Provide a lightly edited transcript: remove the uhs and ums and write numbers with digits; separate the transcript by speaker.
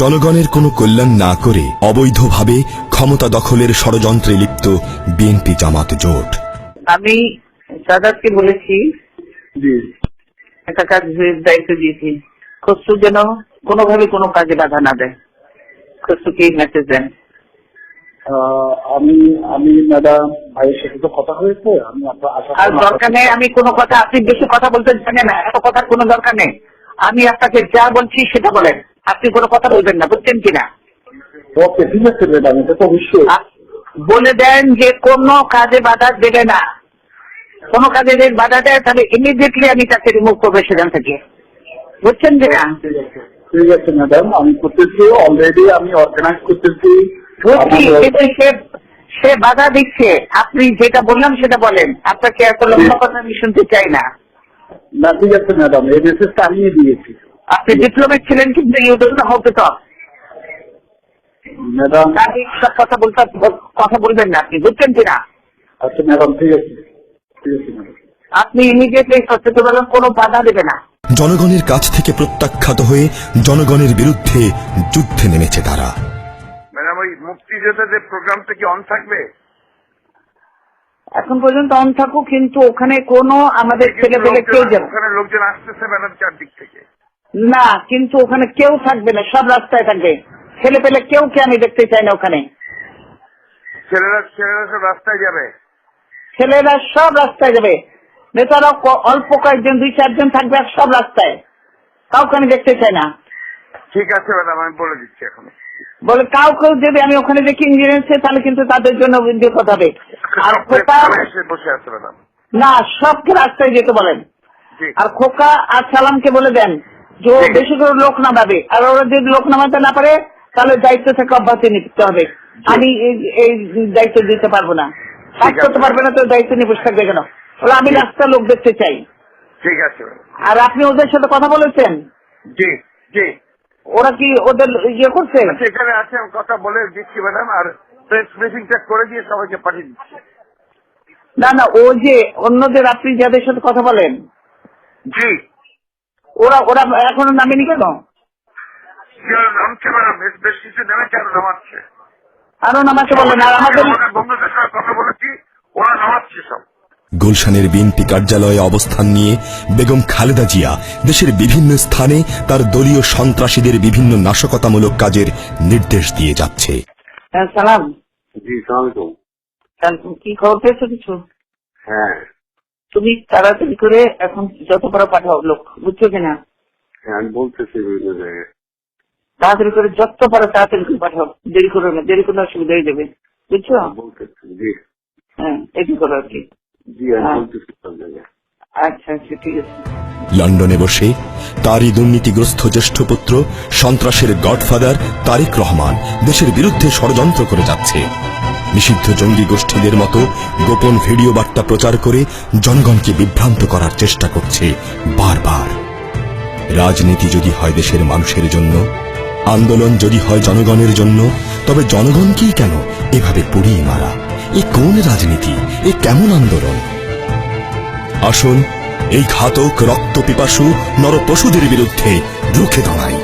Speaker 1: জনগণের কোনো কল্যাণ না করে অবৈধভাবে ক্ষমতা দখলের ষড়যন্ত্রে লিপ্ত বিএনপি জামাত জোট।
Speaker 2: আমি সাদাতকে বলেছি একটা কাজের দায়িত্ব দিয়েছি, খসরু যেন কোনোভাবে কোনো কাজে বাধা না দেয়। খসরুকে মেসেজ দেন।
Speaker 3: আমি ম্যাডাম ভাইয়ের সাথে তো কথা হয়েছে, আমি
Speaker 2: আর দরকার নেই আমি কোনো কথা, আপনি বেশি কথা বলতে জানেন না, এত কথার কোনো দরকার নেই। আমি আপনাকে যা বলছি সেটা বলেন, আপনি কোনো কথা বলবেন না, বুঝছেন কিনা?
Speaker 3: ওকে ঠিক আছে ম্যাডাম, এটা তো অবশ্যই
Speaker 2: বলে দেন যে কোনো কাজে বাধা দেবে না। কোনো কাজে যদি বাধা দেয় তাহলে ইমিডিয়েটলি আমি তাকে রিমুভ করবো সেখান থেকে, বুঝছেন কিনা?
Speaker 3: ঠিক আছে ম্যাডাম, আমি করতেছি, অলরেডি আমি অর্গানাইজ করতেছি।
Speaker 2: সে বাধা দিচ্ছে, আপনি যেটা বললাম সেটা বলেন, আপনাকে এত লম্বা কথা আমি শুনতে চাই না।
Speaker 3: না ঠিক আছে ম্যাডাম, এই মেসেজটা আমি দিয়েছি।
Speaker 2: আপনি ডিপ্লোমেট ছিলেন কিন্তু you don't know how to talk
Speaker 3: madam.
Speaker 2: সব কথা বলবেন না আপনি, বুঝছেন কিনা?
Speaker 3: আচ্ছা ম্যাডাম ঠিক আছে, ঠিক আছে ম্যাডাম।
Speaker 2: আপনি ইমিডিয়েটলি সচেতন বলেন, কোনো বাধা দেবে না।
Speaker 1: জনগণের কাছ থেকে প্রত্যাখ্যাত হয়ে জনগণের বিরুদ্ধে যুদ্ধে নেমেছে তারা।
Speaker 4: ম্যাডাম, ওই মুক্তিযোদ্ধাদের প্রোগ্রামটা কি অন থাকবে?
Speaker 2: এখন পর্যন্ত অন থাকুক, কিন্তু ওখানে কোনো আমাদের ছেলে পেলে কেউ যাবে
Speaker 4: ওখানে, লোকজন আসতেছে ম্যাডাম চারদিক থেকে।
Speaker 2: না, কিন্তু ওখানে কেউ থাকবে না, সব রাস্তায় থাকবে। ছেলে পেলে কেউ কে আমি দেখতে চাই না ওখানে।
Speaker 4: ছেলেরা সব রাস্তায় যাবে,
Speaker 2: ছেলেরা সব রাস্তায় যাবে, নেতারা অল্প কয়েকজন 2-4 জন থাকবে, আর সব রাস্তায়, কাউকে আমি দেখতে চাই না।
Speaker 4: ঠিক আছে ম্যাডাম, আমি বলে দিচ্ছি এখন।
Speaker 2: বলে কাউকে যদি আমি ওখানে দেখি ইঞ্জিনিয়ার, তাহলে কিন্তু তাদের জন্য বিপদ হবে। আর খোকা
Speaker 4: বসে আছে ম্যাডাম,
Speaker 2: না, সবকে রাস্তায় যেতে বলেন। আর খোকা আর সালামকে বলে দেন যে বেশি করে লোক নামাবে, আর ওরা যদি লোক নামাতে না পারে তাহলে দায়িত্ব থেকে অব্যাহতি নিতে হবে। আমি এই দায়িত্ব দিতে পারবো না, কাজ করতে পারবে না, তো দায়িত্ব নিয়ে বসে থাকবে কেন? ওরা আমি রাস্তার লোক দেখতে চাই।
Speaker 4: ঠিক আছে।
Speaker 2: আর আপনি ওদের সাথে কথা বলেছেন?
Speaker 4: জি জি।
Speaker 2: ওরা কি ওদের ইয়ে করছে?
Speaker 4: সেখানে আছে, আমি কথা বলে দিচ্ছি ম্যাডাম, আর প্রেস ব্রিফিংটা করে দিয়ে সবাইকে পাঠিয়ে দিচ্ছি।
Speaker 2: না না, ও যে অন্যদের আপনি যাদের সাথে কথা বলেন,
Speaker 4: জি,
Speaker 2: ওরা এখনো নামেনি কেন?
Speaker 4: নামছে ম্যাডাম, বেশ কিছু নেমেছে, আরো নামাচ্ছে।
Speaker 2: আরো নামাতে বলেন। আর আমাদের
Speaker 4: বন্ধুদের সাথে কথা বলেছি, ওরা নামাচ্ছে সব।
Speaker 1: গুলশানের বিএনপি কার্যালয়ে অবস্থান নিয়ে বেগম খালেদা জিয়া দেশের বিভিন্ন স্থানে তার দলীয় সন্ত্রাসীদের বিভিন্ন নাশকতামূলক কাজের নির্দেশ দিয়ে যাচ্ছে।
Speaker 2: সালাম।
Speaker 3: জি সালাম।
Speaker 2: কি খবর পেয়েছো কিছু?
Speaker 3: হ্যাঁ,
Speaker 2: তুমি তাড়াতাড়ি করে এখন যত পারো পাঠাও লোক, বুঝছো কিনা?
Speaker 3: হ্যাঁ আমি বলতেছি বিভিন্ন জায়গায়।
Speaker 2: তাড়াতাড়ি করে যত পারো তাড়াতাড়ি করে পাঠাও, দেরি করো না, দেরি করলে অসুবিধা হয়ে যাবে, বুঝছো?
Speaker 3: বলতেছি জি।
Speaker 2: হ্যাঁ, এটি করো আর কি।
Speaker 3: জি আমি বলতেছি সব জায়গায়।
Speaker 2: আচ্ছা আচ্ছা, ঠিক আছে।
Speaker 1: লন্ডনে বসে তারই দুর্নীতিগ্রস্ত জ্যেষ্ঠ পুত্র সন্ত্রাসের গডফাদার তারেক রহমান দেশের বিরুদ্ধে ষড়যন্ত্র করে যাচ্ছে। নিষিদ্ধ জঙ্গি গোষ্ঠীদের মতো গোপন ভিডিও বার্তা প্রচার করে জনগণকে বিভ্রান্ত করার চেষ্টা করছে বারবার। রাজনীতি যদি হয় দেশের মানুষের জন্য, আন্দোলন যদি হয় জনগণের জন্য, তবে জনগণকেই কেন এভাবে পুড়িয়ে মারা? এ কোন রাজনীতি? এ কেমন আন্দোলন? আসুন এই ঘাতক রক্ত পিপাসু নরপশুদের বিরুদ্ধে রুখে দাঁড়াই।